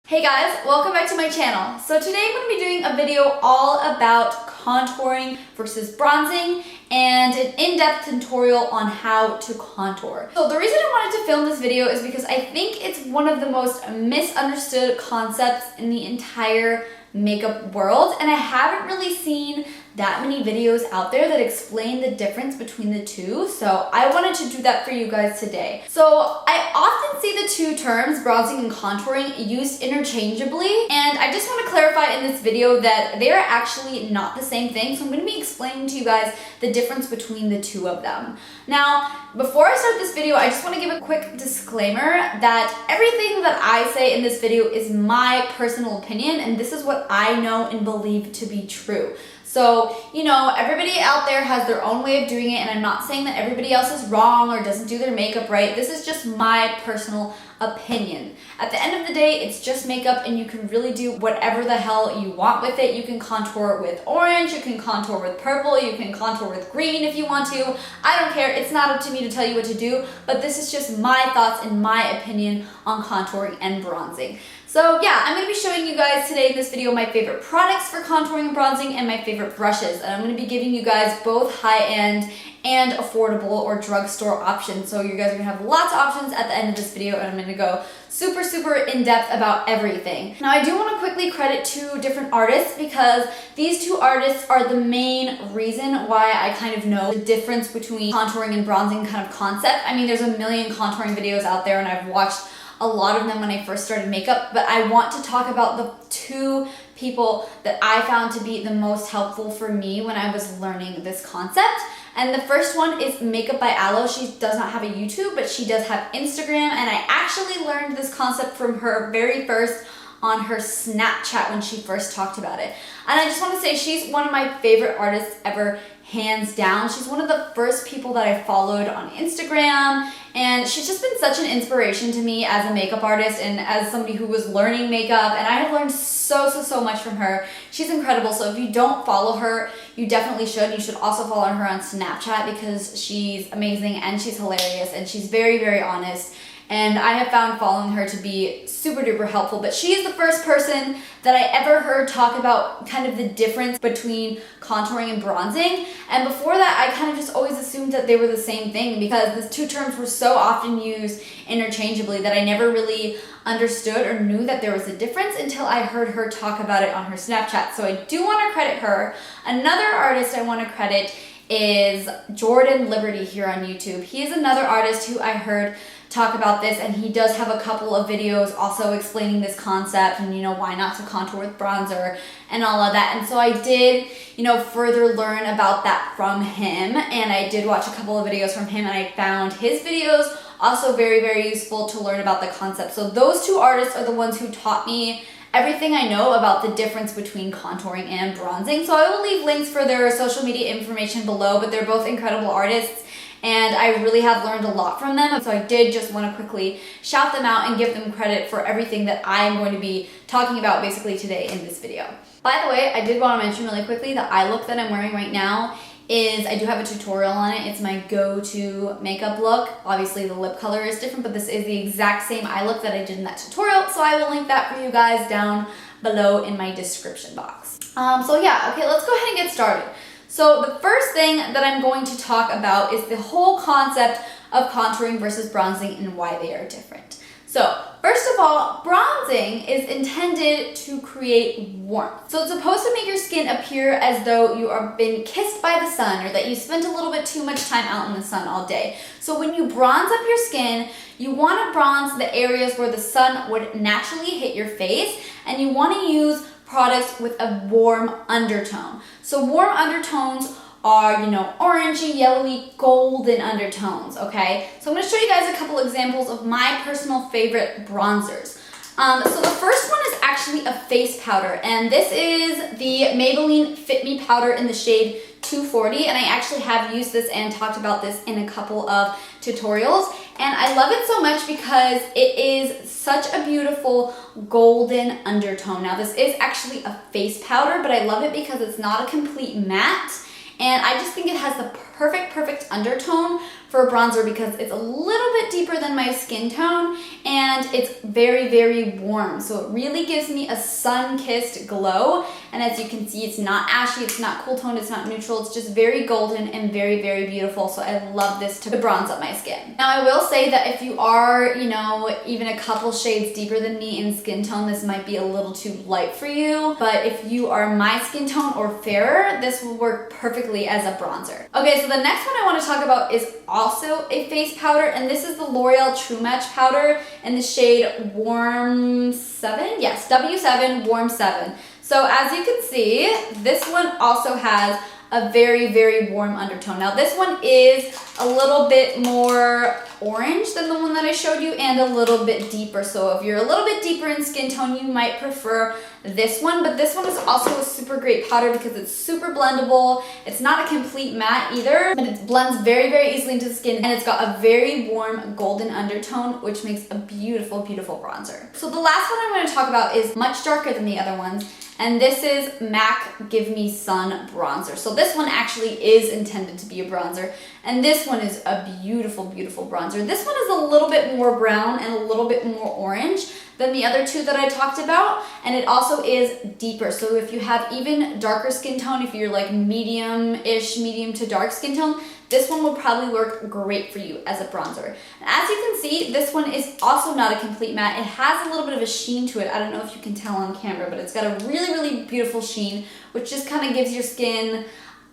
Hey guys, welcome back to my channel. So today I'm going to be doing a video all about contouring versus bronzing and an in-depth tutorial on how to contour. So the reason I wanted to film this video is because I think it's one of the most misunderstood concepts in the entire makeup world, and I haven't really seen that many videos out there that explain the difference between the two, so I wanted to do that for you guys today. So I often see the two terms, bronzing and contouring, used interchangeably, and I just want to clarify in this video that they are actually not the same thing, so I'm going to be explaining to you guys the difference between the two of them. Now, before I start this video, I just want to give a quick disclaimer that everything that I say in this video is my personal opinion, and this is what I know and believe to be true. So, you know, everybody out there has their own way of doing it, and I'm not saying that everybody else is wrong or doesn't do their makeup right. This is just my personal opinion. At the end of the day, it's just makeup, and you can really do whatever the hell you want with it. You can contour with orange, you can contour with purple, you can contour with green if you want to. I don't care. It's not up to me to tell you what to do, but this is just my thoughts and my opinion on contouring and bronzing. So yeah, I'm going to be showing you guys today in this video my favorite products for contouring and bronzing and my favorite brushes. And I'm going to be giving you guys both high-end and affordable or drugstore options. So you guys are going to have lots of options at the end of this video, and I'm going to go super in-depth about everything. Now I do want to quickly credit two different artists because these two artists are the main reason why I kind of know the difference between contouring and bronzing kind of concept. I mean, there's a million contouring videos out there, and I've watched a lot of them when I first started makeup, but I want to talk about the two people that I found to be the most helpful for me when I was learning this concept. And the first one is Makeup by Aloe. She does not have a YouTube, but she does have Instagram, and I actually learned this concept from her very first on her Snapchat when she first talked about it. And I just want to say she's one of my favorite artists ever, hands down. She's one of the first people that I followed on Instagram, and she's just been such an inspiration to me as a makeup artist and as somebody who was learning makeup, and I have learned so much from her. She's incredible, so if you don't follow her, you definitely should. You should also follow her on Snapchat because she's amazing and she's hilarious and she's very honest. And I have found following her to be super duper helpful. But she is the first person that I ever heard talk about kind of the difference between contouring and bronzing. And before that, I kind of just always assumed that they were the same thing because the two terms were so often used interchangeably that I never really understood or knew that there was a difference until I heard her talk about it on her Snapchat. So I do want to credit her. Another artist I want to credit is Jordan Liberty here on YouTube. He is another artist who I heard talk about this, and he does have a couple of videos also explaining this concept and, you know, why not to contour with bronzer and all of that. And so I did, you know, further learn about that from him, and I did watch a couple of videos from him, and I found his videos also very useful to learn about the concept. So those two artists are the ones who taught me everything I know about the difference between contouring and bronzing. So I will leave links for their social media information below, but they're both incredible artists, and I really have learned a lot from them. So I did just want to quickly shout them out and give them credit for everything that I am going to be talking about basically today in this video. By the way, I did want to mention really quickly the eye look that I'm wearing right now is, I do have a tutorial on it. It's my go-to makeup look. Obviously the lip color is different, but this is the exact same eye look that I did in that tutorial. So I will link that for you guys down below in my description box. So yeah, okay, let's go ahead and get started. So the first thing that I'm going to talk about is the whole concept of contouring versus bronzing and why they are different. So first of all, bronzing is intended to create warmth. So it's supposed to make your skin appear as though you are been kissed by the sun, or that you spent a little bit too much time out in the sun all day. So when you bronze up your skin, you want to bronze the areas where the sun would naturally hit your face, and you want to use products with a warm undertone. So warm undertones are, you know, orangey, yellowy, golden undertones, okay? So I'm going to show you guys a couple examples of my personal favorite bronzers. So the first one is actually a face powder, and this is the Maybelline Fit Me powder in the shade 240, and I actually have used this and talked about this in a couple of tutorials, and I love it so much because it is such a beautiful golden undertone. Now this is actually a face powder, but I love it because it's not a complete matte, and I just think it has the perfect undertone for a bronzer because it's a little bit deeper than my skin tone and it's very, very warm. So it really gives me a sun-kissed glow. And as you can see, it's not ashy, it's not cool toned, it's not neutral. It's just very golden and very, very beautiful. So I love this to bronze up my skin. Now I will say that if you are, you know, even a couple shades deeper than me in skin tone, this might be a little too light for you. But if you are my skin tone or fairer, this will work perfectly as a bronzer. Okay, so the next one I want to talk about is also a face powder, and this is the L'Oreal True Match powder in the shade Warm 7. Yes, W7 Warm 7. So as you can see, this one also has a very, very warm undertone. Now this one is a little bit more orange than the one that I showed you and a little bit deeper. So if you're a little bit deeper in skin tone, you might prefer this one, but this one is also a super great powder because it's super blendable. It's not a complete matte either, but it blends very, very easily into the skin, and it's got a very warm golden undertone, which makes a beautiful, beautiful bronzer. So the last one I'm going to talk about is much darker than the other ones, and this is MAC Give Me Sun Bronzer. So this one actually is intended to be a bronzer, and this one is a beautiful, beautiful bronzer. This one is a little bit more brown and a little bit more orange than the other two that I talked about, and it also is deeper. So if you have even darker skin tone, if you're like medium-ish, medium to dark skin tone, this one will probably work great for you as a bronzer. And as you can see, this one is also not a complete matte. It has a little bit of a sheen to it. I don't know if you can tell on camera, but it's got a really, really beautiful sheen, which just kind of gives your skin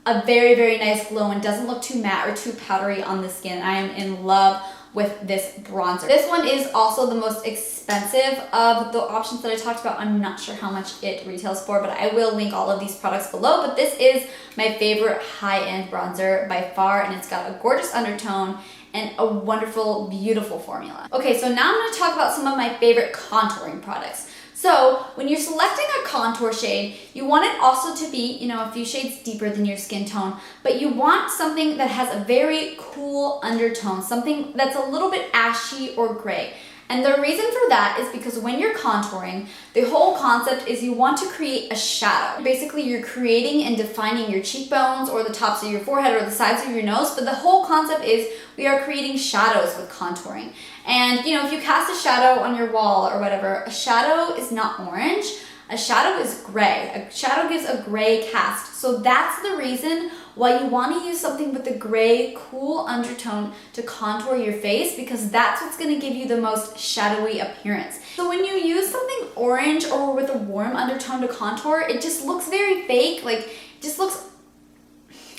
a very, very nice glow and doesn't look too matte or too powdery on the skin. I am in love with this bronzer. This one is also the most expensive of the options that I talked about. I'm not sure how much it retails for, but I will link all of these products below. But this is my favorite high-end bronzer by far, and it's got a gorgeous undertone and a wonderful, beautiful formula. Okay, so now I'm gonna talk about some of my favorite contouring products. So when you're selecting a contour shade, you want it also to be, you know, a few shades deeper than your skin tone, but you want something that has a very cool undertone, something that's a little bit ashy or gray. And the reason for that is because when you're contouring, the whole concept is you want to create a shadow. Basically, you're creating and defining your cheekbones or the tops of your forehead or the sides of your nose, but the whole concept is we are creating shadows with contouring. And, you know, if you cast a shadow on your wall or whatever, a shadow is not orange. A shadow is gray. A shadow gives a gray cast. So that's the reason why you want to use something with a gray, cool undertone to contour your face, because that's what's going to give you the most shadowy appearance. So when you use something orange or with a warm undertone to contour, it just looks very fake. Like, it just looks,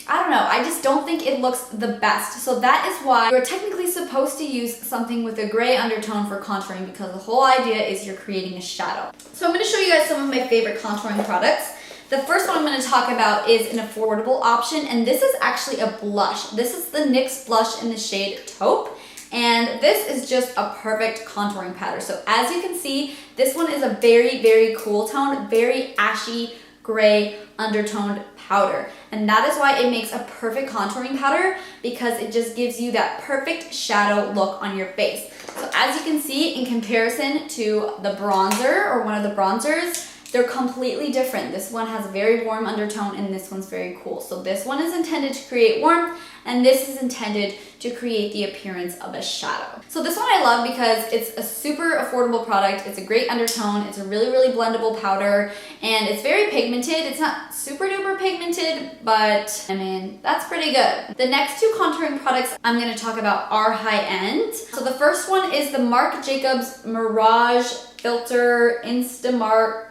I don't know, I just don't think it looks the best. So that is why you're technically supposed to use something with a gray undertone for contouring, because the whole idea is you're creating a shadow. So I'm going to show you guys some of my favorite contouring products. The first one I'm going to talk about is an affordable option, and this is actually a blush. This is the NYX blush in the shade Taupe, and this is just a perfect contouring powder. So as you can see, this one is a very, very cool tone, very ashy, gray undertoned powder, and that is why it makes a perfect contouring powder, because it just gives you that perfect shadow look on your face. So as you can see, in comparison to the bronzer or one of the bronzers, they're completely different. This one has a very warm undertone and this one's very cool. So this one is intended to create warmth and this is intended to create the appearance of a shadow. So this one I love because it's a super affordable product. It's a great undertone. It's a really, really blendable powder and it's very pigmented. It's not super duper pigmented, but I mean, that's pretty good. The next two contouring products I'm going to talk about are high-end. So the first one is the Marc Jacobs Mirage Filter Instamark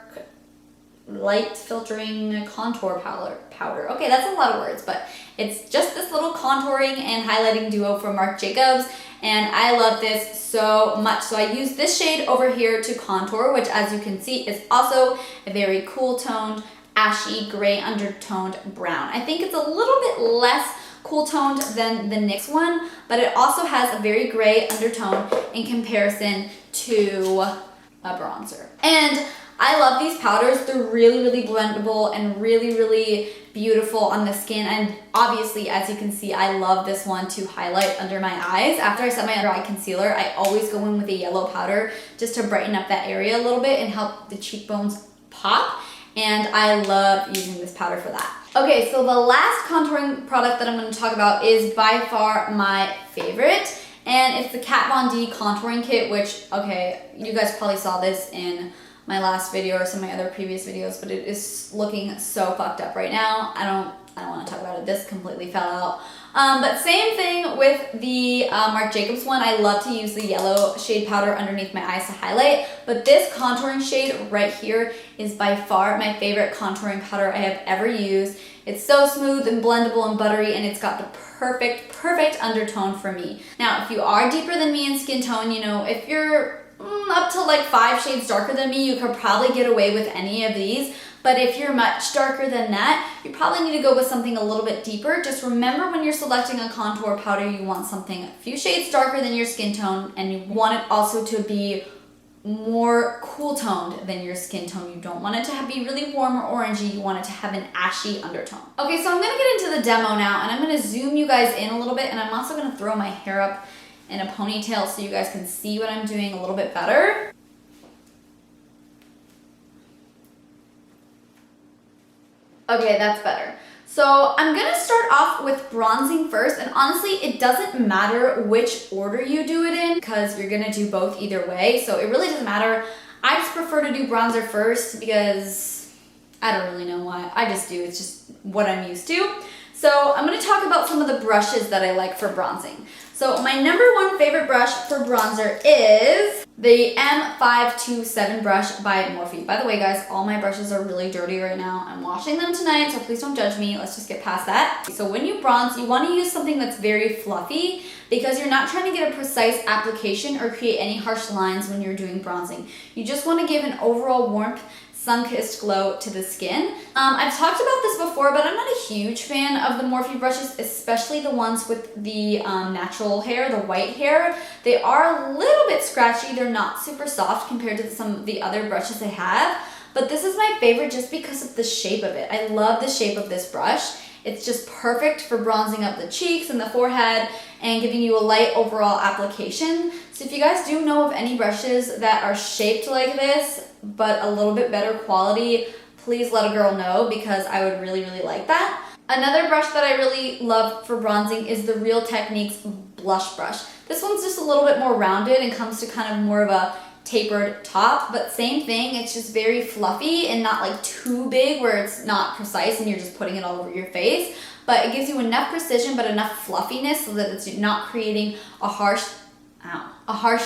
Light Filtering Contour Powder. Okay, that's a lot of words, but it's just this little contouring and highlighting duo from Marc Jacobs, and I love this so much. So I use this shade over here to contour, which as you can see is also a very cool toned, ashy, gray undertoned brown. I think it's a little bit less cool toned than the NYX one, but it also has a very gray undertone in comparison to a bronzer. And I love these powders. They're really, really blendable and really, really beautiful on the skin. And obviously, as you can see, I love this one to highlight under my eyes. After I set my under eye concealer, I always go in with a yellow powder just to brighten up that area a little bit and help the cheekbones pop. and I love using this powder for that. Okay, so the last contouring product that I'm going to talk about is by far my favorite, and it's the Kat Von D contouring kit, which, okay, you guys probably saw this in my last video or some of my other previous videos, but it is looking so fucked up right now. I don't want to talk about it. This completely fell out. But same thing with the Marc Jacobs one. I love to use the yellow shade powder underneath my eyes to highlight, but this contouring shade right here is by far my favorite contouring powder I have ever used. It's so smooth and blendable and buttery, and it's got the perfect undertone for me. Now, if you are deeper than me in skin tone, you know, if you're up to like 5 shades darker than me, you could probably get away with any of these. But if you're much darker than that, you probably need to go with something a little bit deeper. Just remember, when you're selecting a contour powder, you want something a few shades darker than your skin tone, and you want it also to be more cool toned than your skin tone. You don't want it to be really warm or orangey. You want it to have an ashy undertone. Okay, so I'm gonna get into the demo now, and I'm gonna zoom you guys in a little bit, and I'm also gonna throw my hair up in a ponytail so you guys can see what I'm doing a little bit better. Okay, that's better. So I'm gonna start off with bronzing first, and honestly, it doesn't matter which order you do it in because you're gonna do both either way, so it really doesn't matter. I just prefer to do bronzer first because I don't really know why. I just do, it's just what I'm used to. So I'm gonna talk about some of the brushes that I like for bronzing. So my #1 favorite brush for bronzer is the M527 brush by Morphe. By the way, guys, all my brushes are really dirty right now. I'm washing them tonight, so please don't judge me. Let's just get past that. So when you bronze, you want to use something that's very fluffy because you're not trying to get a precise application or create any harsh lines when you're doing bronzing. You just want to give an overall warmth, sun-kissed glow to the skin. I've talked about this before, but I'm not a huge fan of the Morphe brushes, especially the ones with the natural hair, the white hair. They are a little bit scratchy. They're not super soft compared to some of the other brushes I have, but this is my favorite just because of the shape of it. I love the shape of this brush. It's just perfect for bronzing up the cheeks and the forehead and giving you a light overall application. So if you guys do know of any brushes that are shaped like this, but a little bit better quality, please let a girl know because I would really, really like that. Another brush that I really love for bronzing is the Real Techniques blush brush. This one's just a little bit more rounded and comes to kind of more of a tapered top, but same thing, it's just very fluffy and not like too big where it's not precise and you're just putting it all over your face, but it gives you enough precision but enough fluffiness so that it's not creating a harsh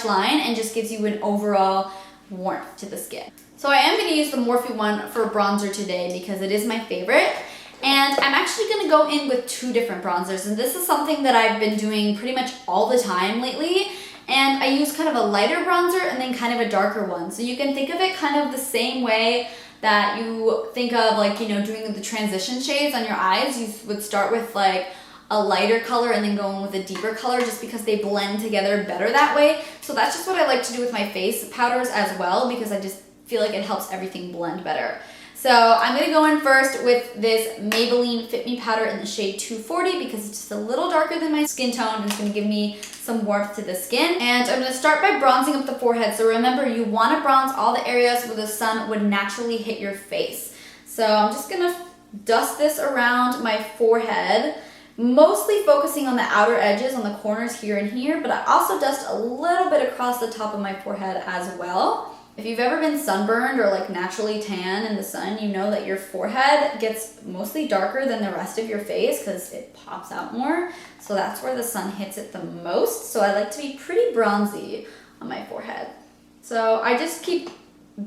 line and just gives you an overall warmth to the skin. So I am going to use the Morphe one for bronzer today because it is my favorite, and I'm actually going to go in with 2 different bronzers, and this is something that I've been doing pretty much all the time lately. And I use kind of a lighter bronzer and then kind of a darker one. So you can think of it kind of the same way that you think of, like, you know, doing the transition shades on your eyes. You would start with like a lighter color and then go in with a deeper color just because they blend together better that way. So that's just what I like to do with my face powders as well because I just feel like it helps everything blend better. So I'm going to go in first with this Maybelline Fit Me powder in the shade 240 because it's just a little darker than my skin tone and it's going to give me some warmth to the skin. And I'm going to start by bronzing up the forehead. So remember, you want to bronze all the areas where the sun would naturally hit your face. So I'm just going to dust this around my forehead, mostly focusing on the outer edges, on the corners here and here, but I also dust a little bit across the top of my forehead as well. If you've ever been sunburned or like naturally tan in the sun, you know that your forehead gets mostly darker than the rest of your face because it pops out more. So that's where the sun hits it the most. So I like to be pretty bronzy on my forehead. So I just keep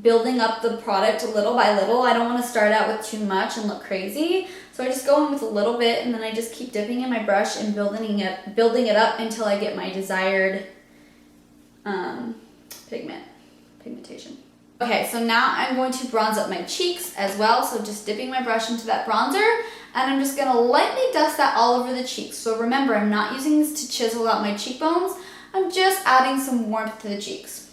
building up the product little by little. I don't want to start out with too much and look crazy. So I just go in with a little bit and then I just keep dipping in my brush and building it up until I get my desired pigmentation. Okay, so now I'm going to bronze up my cheeks as well. So just dipping my brush into that bronzer and I'm just gonna lightly dust that all over the cheeks. So remember, I'm not using this to chisel out my cheekbones. I'm just adding some warmth to the cheeks.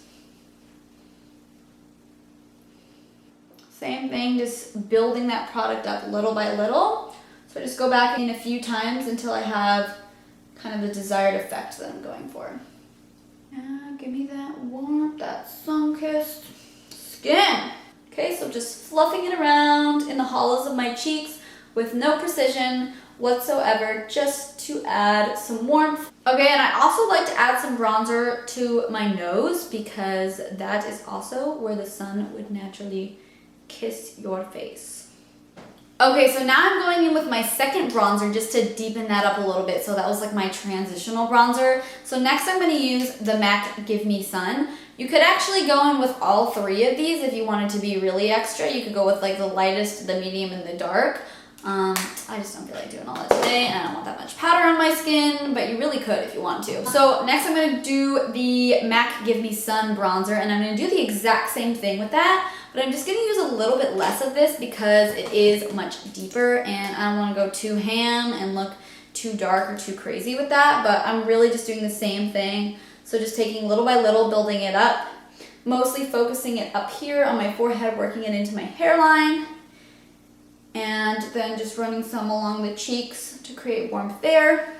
Same thing, just building that product up little by little. So I just go back in a few times until I have kind of the desired effect that I'm going for. Give me that warmth, that sun-kissed skin. Okay, so So just fluffing it around in the hollows of my cheeks with no precision whatsoever, just to add some warmth. Okay, and I also like to add some bronzer to my nose because that is also where the sun would naturally kiss your face. Okay, so now I'm going in with my second bronzer just to deepen that up a little bit. So that was like my transitional bronzer. So next I'm going to use the MAC Give Me Sun. You could actually go in with all three of these if you wanted to be really extra. You could go with like the lightest, the medium, and the dark. I just don't feel like doing all that today, and I don't want that much powder on my skin, but you really could if you want to. So next I'm going to do the MAC Give Me Sun bronzer, and I'm going to do the exact same thing with that, but I'm just going to use a little bit less of this because it is much deeper, and I don't want to go too ham and look too dark or too crazy with that, but I'm really just doing the same thing. So just taking little by little, building it up, mostly focusing it up here on my forehead, working it into my hairline, and then just running some along the cheeks to create warmth there.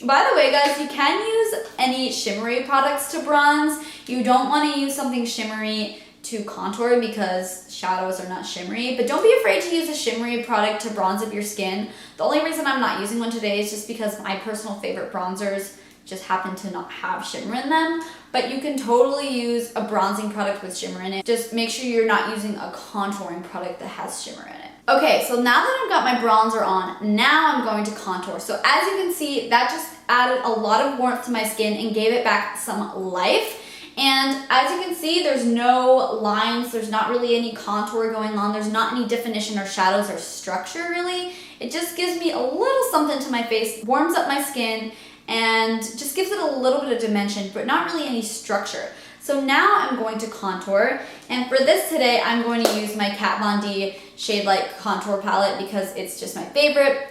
By the way, guys, you can use any shimmery products to bronze. You don't want to use something shimmery to contour because shadows are not shimmery, but don't be afraid to use a shimmery product to bronze up your skin. The only reason I'm not using one today is just because my personal favorite bronzers just happen to not have shimmer in them, but you can totally use a bronzing product with shimmer in it. Just make sure you're not using a contouring product that has shimmer in it. Okay, so now that I've got my bronzer on, now I'm going to contour. So as you can see, that just added a lot of warmth to my skin and gave it back some life. And as you can see, there's no lines, there's not really any contour going on, there's not any definition or shadows or structure really. It just gives me a little something to my face, warms up my skin, and just gives it a little bit of dimension, but not really any structure. So now I'm going to contour, and for this today, I'm going to use my Kat Von D Shade Light Contour Palette because it's just my favorite.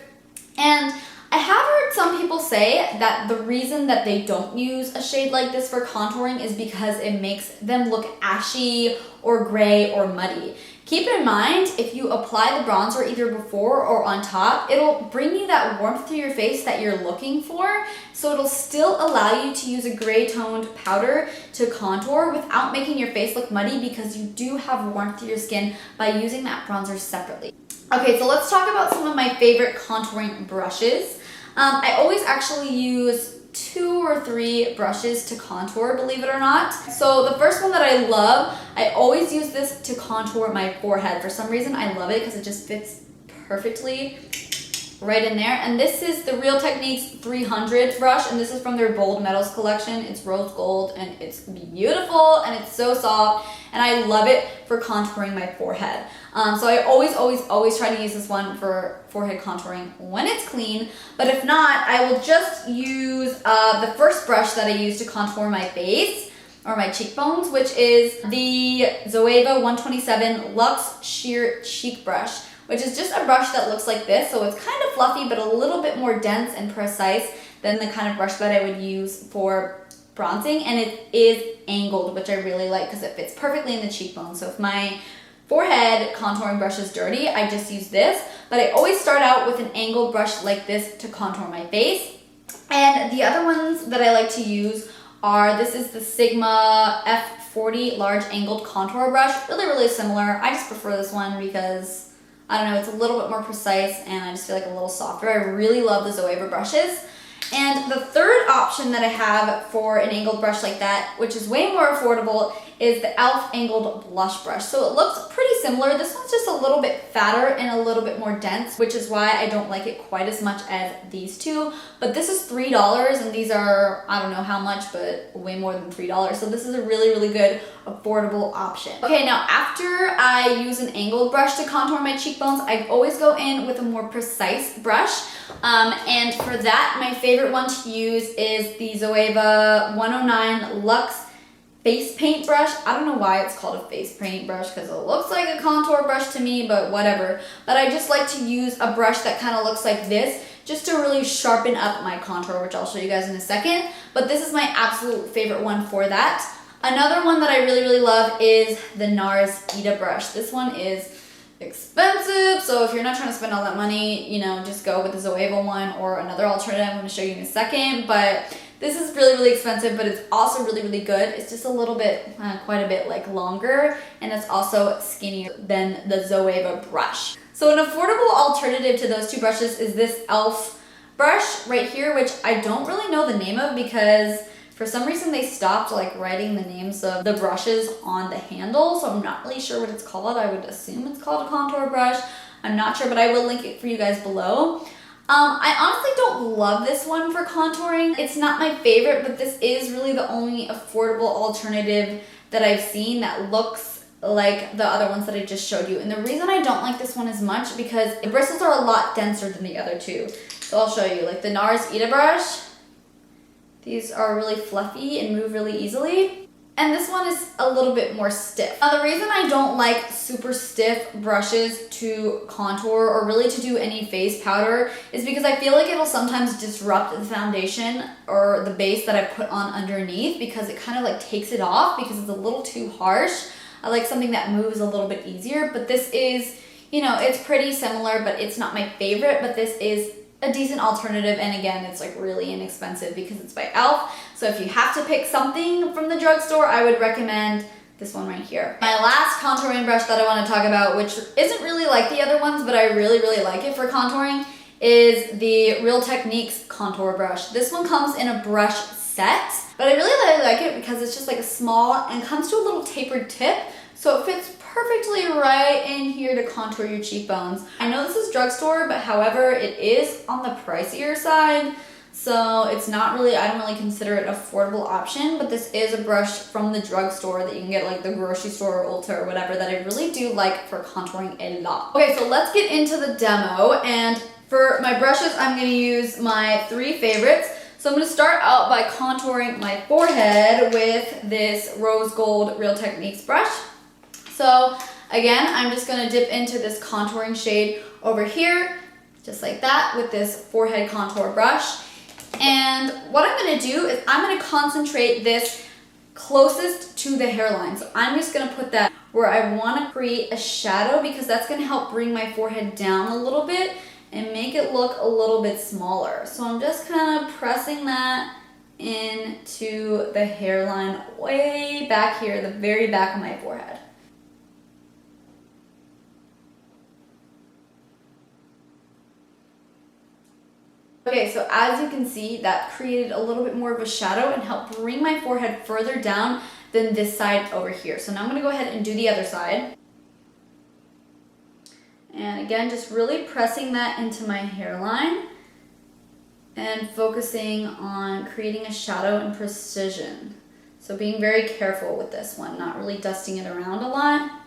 And I have heard some people say that the reason that they don't use a shade like this for contouring is because it makes them look ashy or gray or muddy. Keep in mind, if you apply the bronzer either before or on top, it'll bring you that warmth to your face that you're looking for. So it'll still allow you to use a gray toned powder to contour without making your face look muddy because you do have warmth to your skin by using that bronzer separately. Okay, so let's talk about some of my favorite contouring brushes. I always actually use 2 or 3 brushes to contour, believe it or not. So the first one that I love, I always use this to contour my forehead. For some reason, I love it because it just fits perfectly right in there. And this is the Real Techniques 300 brush, and this is from their Bold Metals collection. It's rose gold, and it's beautiful, and it's so soft, and I love it for contouring my forehead. So I always try to use this one for forehead contouring when it's clean, but if not, I will just use the first brush that I use to contour my face or my cheekbones, which is the Zoeva 127 Luxe Sheer Cheek Brush, which is just a brush that looks like this. So it's kind of fluffy, but a little bit more dense and precise than the kind of brush that I would use for bronzing. And it is angled, which I really like because it fits perfectly in the cheekbone. So if my forehead contouring brush is dirty, I just use this. But I always start out with an angled brush like this to contour my face. And the other ones that I like to use are, this is the Sigma F40 Large Angled Contour Brush. Really similar. I just prefer this one because, I don't know, it's a little bit more precise and I just feel like a little softer. I really love the Zoeva brushes. And the third option that I have for an angled brush like that, which is way more affordable, is the e.l.f. Angled Blush Brush. So it looks pretty similar. This one's just a little bit fatter and a little bit more dense, which is why I don't like it quite as much as these two. But this is $3 and these are, I don't know how much, but way more than $3. So this is a really good affordable option. Okay, now after I use an angled brush to contour my cheekbones, I always go in with a more precise brush. And for that, my favorite one to use is the Zoeva 109 Luxe Face Paint Brush. I don't know why it's called a face paint brush because it looks like a contour brush to me, but whatever. But I just like to use a brush that kind of looks like this just to really sharpen up my contour, which I'll show you guys in a second. But this is my absolute favorite one for that. Another one that I really love is the NARS Ita brush. This one is expensive, so if you're not trying to spend all that money, you know, just go with the Zoeva one or another alternative I'm going to show you in a second. But This is really, really expensive, but it's also really, really good. It's just a little bit, quite a bit like longer, and it's also skinnier than the Zoeva brush. So an affordable alternative to those two brushes is this e.l.f. brush right here, which I don't really know the name of because for some reason they stopped like writing the names of the brushes on the handle, so I'm not really sure what it's called. I would assume it's called a contour brush. I'm not sure, but I will link it for you guys below. I honestly don't love this one for contouring. It's not my favorite, but this is really the only affordable alternative that I've seen that looks like the other ones that I just showed you. And the reason I don't like this one as much because the bristles are a lot denser than the other two. So I'll show you, like the NARS Ita brush. These are really fluffy and move really easily. And this one is a little bit more stiff. Now the reason I don't like super stiff brushes to contour or really to do any face powder is because I feel like it'll sometimes disrupt the foundation or the base that I put on underneath because it kind of like takes it off because it's a little too harsh. I like something that moves a little bit easier, but this is, you know, it's pretty similar, but it's not my favorite, but this is a decent alternative, and again, it's like really inexpensive because it's by e.l.f. So if you have to pick something from the drugstore, I would recommend this one right here. My last contouring brush that I want to talk about, which isn't really like the other ones, but I really, really like it for contouring, is the Real Techniques contour brush. This one comes in a brush set, but I really like it because it's just like a small and comes to a little tapered tip, so it fits perfectly right in here to contour your cheekbones. I know this is drugstore, but however, it is on the pricier side, so it's not really, I don't really consider it an affordable option, but this is a brush from the drugstore that you can get like the grocery store or Ulta or whatever that I really do like for contouring a lot. Okay, so let's get into the demo, and for my brushes, I'm going to use my 3 favorites. So I'm going to start out by contouring my forehead with this rose gold Real Techniques brush. So again, I'm just going to dip into this contouring shade over here, just like that, with this forehead contour brush. And what I'm going to do is I'm going to concentrate this closest to the hairline. So I'm just going to put that where I want to create a shadow because that's going to help bring my forehead down a little bit and make it look a little bit smaller. So I'm just kind of pressing that into the hairline way back here, the very back of my forehead. Okay, so as you can see, that created a little bit more of a shadow and helped bring my forehead further down than this side over here. So now I'm going to go ahead and do the other side. And again, just really pressing that into my hairline and focusing on creating a shadow and precision. So being very careful with this one, not really dusting it around a lot.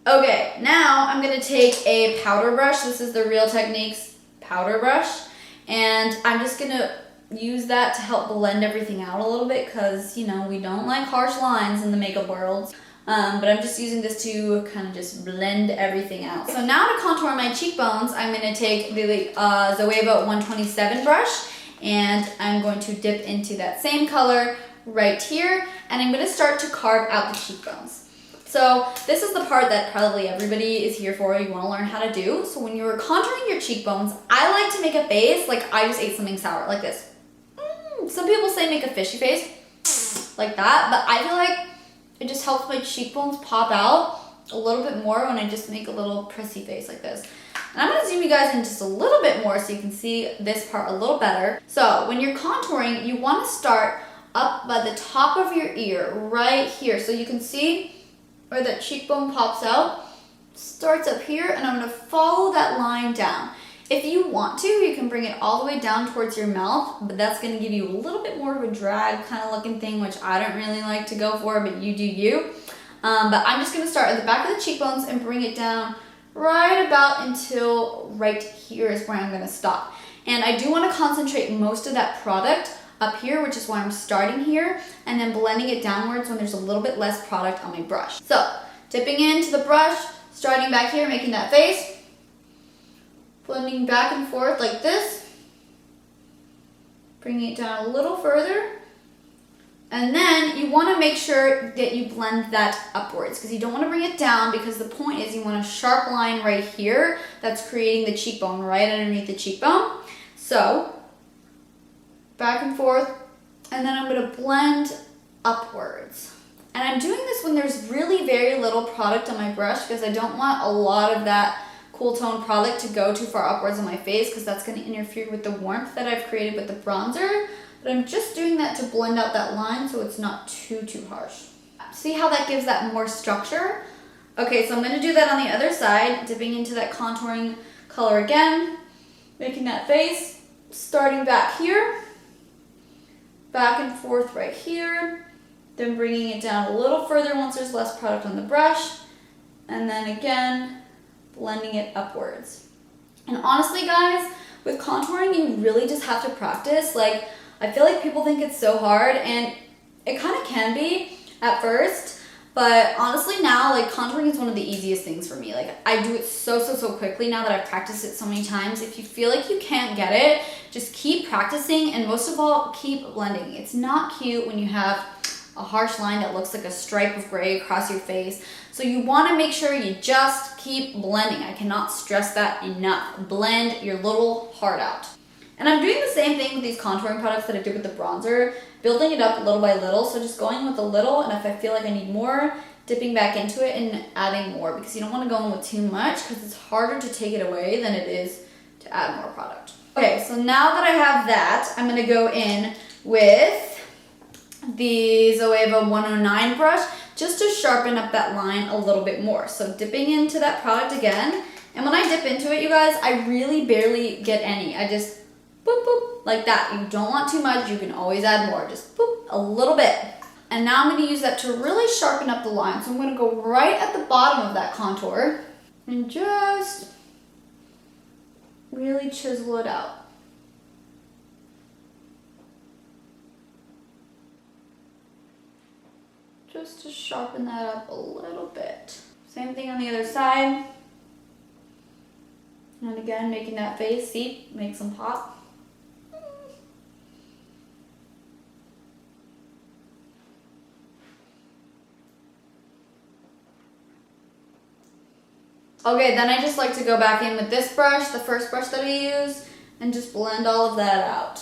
Okay, now I'm going to take a powder brush. This is the Real Techniques powder brush. And I'm just going to use that to help blend everything out a little bit because, you know, we don't like harsh lines in the makeup world. But I'm just using this to kind of just blend everything out. So now to contour my cheekbones, I'm going to take the Zoeva 127 brush and I'm going to dip into that same color right here. And I'm going to start to carve out the cheekbones. So this is the part that probably everybody is here for, you want to learn how to do. So when you're contouring your cheekbones, I like to make a face like I just ate something sour, like this. Some people say make a fishy face, like that, but I feel like it just helps my cheekbones pop out a little bit more when I just make a little prissy face like this. And I'm going to zoom you guys in just a little bit more so you can see this part a little better. So when you're contouring, you want to start up by the top of your ear, right here. So you can see where that cheekbone pops out, starts up here, and I'm going to follow that line down. If you want to, you can bring it all the way down towards your mouth, but that's going to give you a little bit more of a drag kind of looking thing, which I don't really like to go for, but you do you. But I'm just going to start at the back of the cheekbones and bring it down right about until right here is where I'm going to stop. And I do want to concentrate most of that product up here, which is why I'm starting here, and then blending it downwards when there's a little bit less product on my brush. So, dipping into the brush, starting back here, making that face, blending back and forth like this, bringing it down a little further, and then you want to make sure that you blend that upwards because you don't want to bring it down because the point is you want a sharp line right here that's creating the cheekbone right underneath the cheekbone. So, back and forth And then I'm gonna blend upwards. And I'm doing this when there's really very little product on my brush because I don't want a lot of that cool tone product to go too far upwards on my face because that's gonna interfere with the warmth that I've created with the bronzer. But I'm just doing that to blend out that line so it's not too harsh. See how that gives that more structure? Okay, so I'm gonna do that on the other side, dipping into that contouring color again, making that face, starting back here, back and forth right here, then bringing it down a little further once there's less product on the brush, and then again, blending it upwards. And honestly, guys, with contouring, you really just have to practice. Like, I feel like people think it's so hard, and it kind of can be at first, but honestly now, like, contouring is one of the easiest things for me. Like, I do it so quickly now that I've practiced it so many times. If you feel like you can't get it, just keep practicing, and most of all, keep blending. It's not cute when you have a harsh line that looks like a stripe of gray across your face. So you want to make sure you just keep blending. I cannot stress that enough. Blend your little heart out. And I'm doing the same thing with these contouring products that I did with the bronzer, building it up little by little. So just going with a little, and if I feel like I need more, dipping back into it and adding more, because you don't want to go in with too much because it's harder to take it away than it is to add more product. Okay, so now that I have that, I'm going to go in with the Zoeva 109 brush just to sharpen up that line a little bit more. So dipping into that product again, and when I dip into it, you guys, I really barely get any. I just boop, boop, like that. You don't want too much, you can always add more. Just boop, a little bit. And now I'm going to use that to really sharpen up the line. So I'm going to go right at the bottom of that contour and just really chisel it out. Just to sharpen that up a little bit. Same thing on the other side. And again, making that face, see, makes them pop. Okay, then I just like to go back in with this brush, the first brush that I used, and just blend all of that out.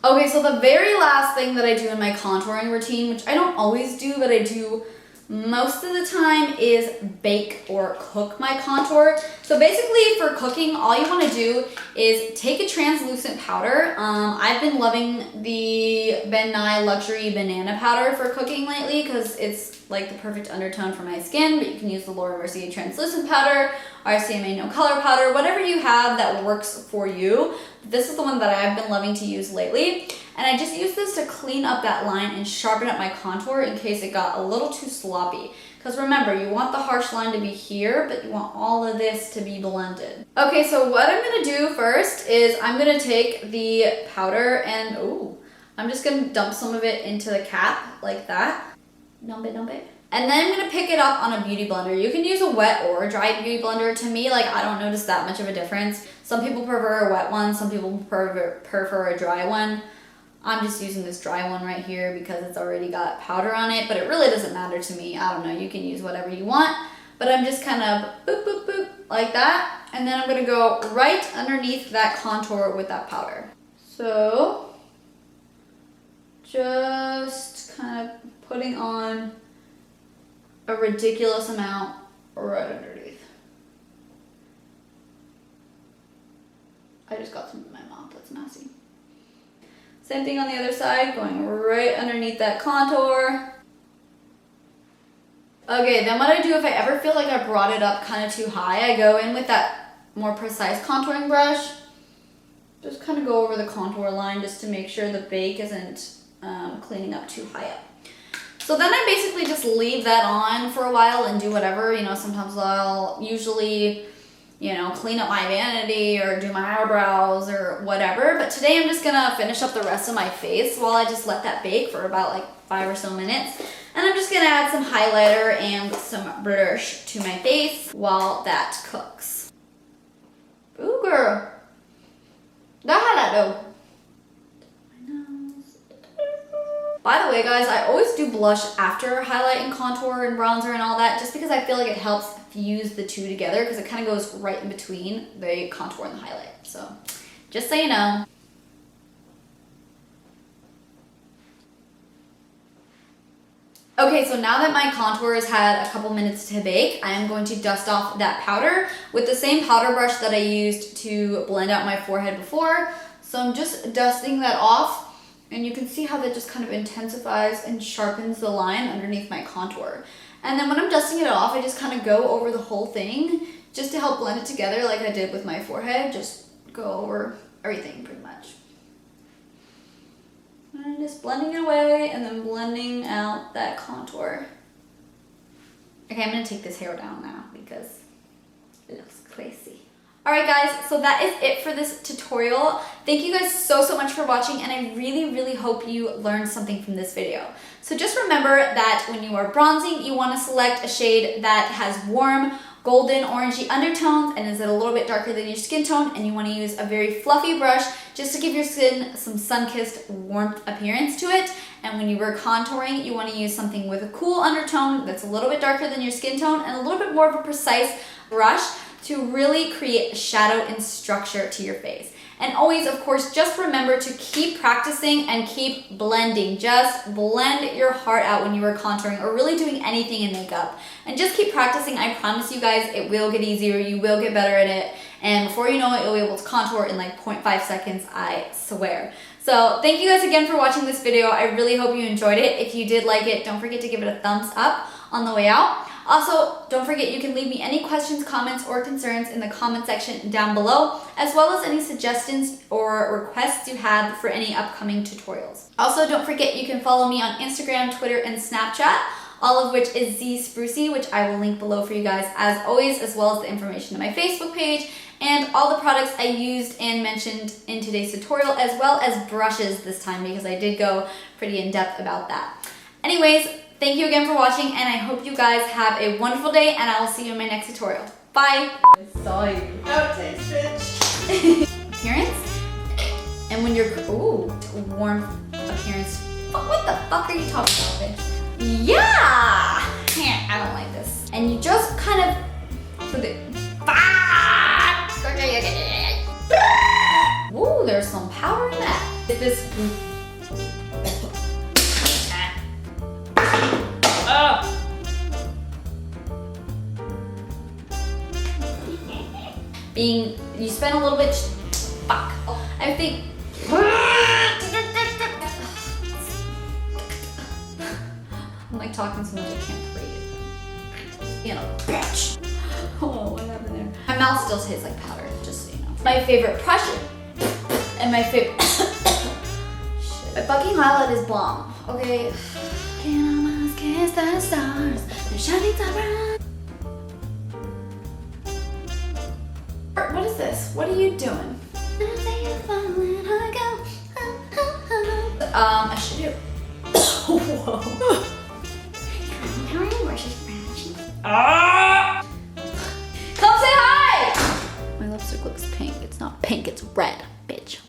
Okay, so the very last thing that I do in my contouring routine, which I don't always do, but I do most of the time, is bake or cook my contour. So basically for cooking, all you want to do is take a translucent powder. I've been loving the Ben Nye Luxury Banana Powder for cooking lately because it's like the perfect undertone for my skin, but you can use the Laura Mercier Translucent Powder, RCMA No Color Powder, whatever you have that works for you. This is the one that I've been loving to use lately. And I just use this to clean up that line and sharpen up my contour in case it got a little too sloppy. Because remember, you want the harsh line to be here, but you want all of this to be blended. Okay, so what I'm gonna do first is I'm gonna take the powder and, I'm just gonna dump some of it into the cap like that. Dump it. And then I'm gonna pick it up on a beauty blender. You can use a wet or a dry beauty blender. To me, like, I don't notice that much of a difference. Some people prefer a wet one, some people prefer a dry one. I'm just using this dry one right here because it's already got powder on it, but it really doesn't matter to me. I don't know, you can use whatever you want, but I'm just kind of boop, boop, boop, like that. And then I'm gonna go right underneath that contour with that powder. So, just kind of putting on a ridiculous amount right underneath. I just got some in my mouth, that's messy. Same thing on the other side, going right underneath that contour. Okay, then what I do if I ever feel like I brought it up kind of too high, I go in with that more precise contouring brush. Just kind of go over the contour line just to make sure the bake isn't cleaning up too high up. So then I basically just leave that on for a while and do whatever. You know, sometimes I'll usually, you know, clean up my vanity or do my eyebrows or whatever. But today I'm just gonna finish up the rest of my face while I just let that bake for about like 5 or so minutes. And I'm just gonna add some highlighter and some blush to my face while that cooks. Ooh, girl. That highlight though. By the way, guys, I always do blush after highlight and contour and bronzer and all that, just because I feel like it helps fuse the two together, because it kind of goes right in between the contour and the highlight. So, just so you know. Okay, so now that my contour has had a couple minutes to bake, I am going to dust off that powder with the same powder brush that I used to blend out my forehead before. So I'm just dusting that off, and you can see how that just kind of intensifies and sharpens the line underneath my contour. And then when I'm dusting it off, I just kind of go over the whole thing just to help blend it together like I did with my forehead. Just go over everything pretty much. And just blending it away and then blending out that contour. Okay, I'm gonna take this hair down now because it looks crazy. Alright guys, so that is it for this tutorial. Thank you guys so much for watching, and I really hope you learned something from this video. So just remember that when you are bronzing, you want to select a shade that has warm, golden, orangey undertones and is a little bit darker than your skin tone, and you want to use a very fluffy brush just to give your skin some sun-kissed warmth appearance to it. And when you were contouring, you want to use something with a cool undertone that's a little bit darker than your skin tone and a little bit more of a precise brush to really create shadow and structure to your face. And always, of course, just remember to keep practicing and keep blending. Just blend your heart out when you are contouring or really doing anything in makeup. And just keep practicing. I promise you guys, it will get easier. You will get better at it. And before you know it, you'll be able to contour in like 0.5 seconds, I swear. So thank you guys again for watching this video. I really hope you enjoyed it. If you did like it, don't forget to give it a thumbs up on the way out. Also, don't forget you can leave me any questions, comments, or concerns in the comment section down below, as well as any suggestions or requests you have for any upcoming tutorials. Also, don't forget you can follow me on Instagram, Twitter, and Snapchat, all of which is ZSprucey, which I will link below for you guys as always, as well as the information to my Facebook page and all the products I used and mentioned in today's tutorial, as well as brushes this time because I did go pretty in depth about that. Anyways, thank you again for watching, and I hope you guys have a wonderful day, and I will see you in my next tutorial. Bye! I saw you. No taste, bitch. Appearance? And when you're, ooh, warm appearance. What the fuck are you talking about, bitch? Yeah! I don't like this. And you just kind of, for the, ooh, there's some power in that. This, you spend a little bit, fuck. I think, I'm like talking so much I can't breathe. You know, bitch. Oh, what happened there? My mouth still tastes like powder, just so you know. My favorite brush and my favorite, shit. My fucking highlight is bomb, okay? Can almost kiss the stars, they're shining so bright. What is this? What are you doing? I should do. Whoa. Come say hi! My lipstick looks pink. It's not pink, it's red, bitch.